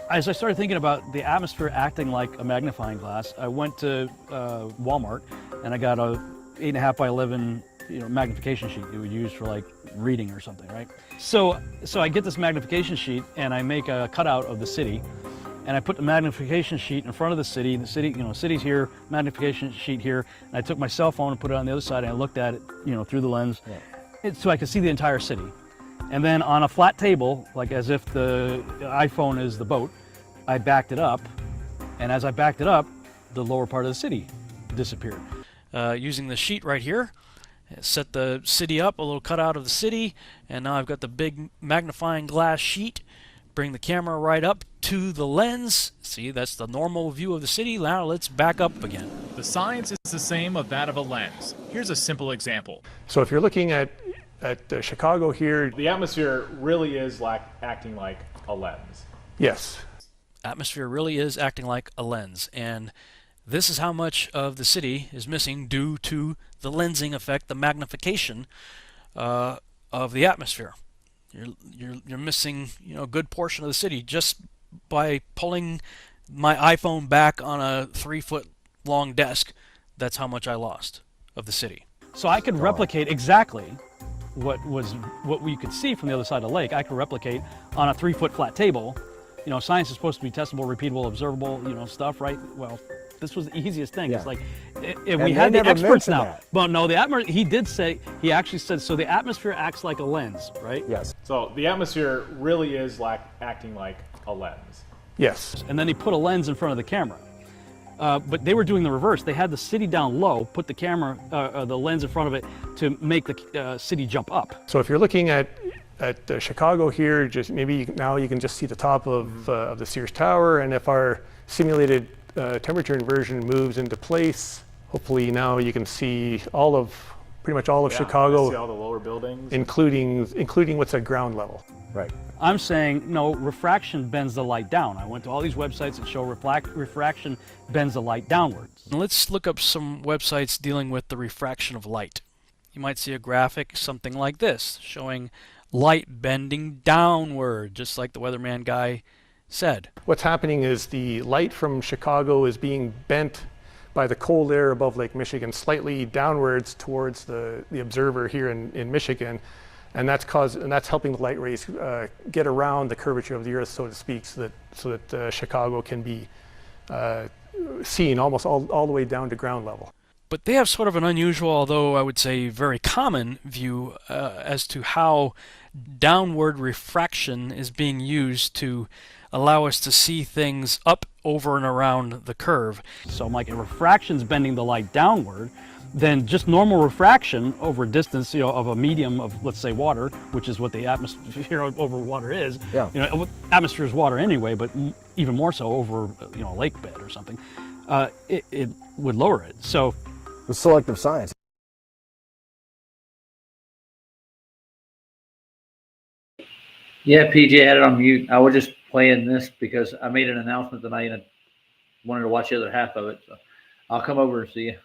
Speaker 7: as I started thinking about the atmosphere acting like a magnifying glass, I went to Walmart and I got a 8.5 by 11 magnification sheet you would use for like reading or something, right? So I get this magnification sheet and I make a cutout of the city. And I put the magnification sheet in front of the city, city's here, magnification sheet here, and I took my cell phone and put it on the other side and I looked at it, through the lens, so I could see the entire city. And then on a flat table, like as if the iPhone is the boat, I backed it up, and as I backed it up, the lower part of the city disappeared. Using the sheet right here, set the city up, a little cutout of the city, and now I've got the big magnifying glass sheet. Bring the camera right up to the lens. See, that's the normal view of the city. Now let's back up again.
Speaker 11: The science is the same of that of a lens. Here's a simple example.
Speaker 4: So if you're looking at Chicago here,
Speaker 11: the atmosphere really is acting like a lens.
Speaker 4: Yes.
Speaker 7: Atmosphere really is acting like a lens, and this is how much of the city is missing due to the lensing effect, the magnification of the atmosphere. You're missing a good portion of the city just by pulling my iPhone back on a 3-foot long desk. That's how much I lost of the city. So I could replicate exactly what we could see from the other side of the lake. I could replicate on a 3-foot flat table. Science is supposed to be testable, repeatable, observable, stuff, right? Well, this was the easiest thing. Yeah. It's like if we had the experts now. That. But no, he actually said, so the atmosphere acts like a lens, right?
Speaker 4: Yes.
Speaker 11: So the atmosphere really is acting like a lens.
Speaker 4: Yes.
Speaker 7: And then he put a lens in front of the camera. But they were doing the reverse. They had the city down low, put the camera, the lens in front of it to make the city jump up.
Speaker 4: So if you're looking at Chicago here, just maybe now you can just see the top of the Sears Tower, and if our simulated temperature inversion moves into place, hopefully now you can see pretty much all of Chicago,
Speaker 11: see all the lower buildings,
Speaker 4: including what's at ground level.
Speaker 15: Right.
Speaker 7: I'm saying no, refraction bends the light down. I went to all these websites that show refraction bends the light downwards. Now let's look up some websites dealing with the refraction of light. you might see a graphic something like this, showing light bending downward, just like the weatherman guy said.
Speaker 4: What's happening is the light from Chicago is being bent by the cold air above Lake Michigan slightly downwards towards the observer here in Michigan. And that's helping the light rays get around the curvature of the Earth, so to speak, so that Chicago can be seen almost all the way down to ground level.
Speaker 7: But they have sort of an unusual, although I would say very common, view as to how downward refraction is being used to allow us to see things up, over, and around the curve. So, Mike, if refraction's bending the light downward, then just normal refraction over a distance, of a medium of, let's say, water, which is what the atmosphere over water is.
Speaker 15: Yeah.
Speaker 7: Atmosphere is water anyway, but even more so over, a lake bed or something. It would lower it. So,
Speaker 15: with selective science.
Speaker 2: Yeah, PJ, I had it on mute. I was just playing this because I made an announcement tonight and I wanted to watch the other half of it. So I'll come over and see you.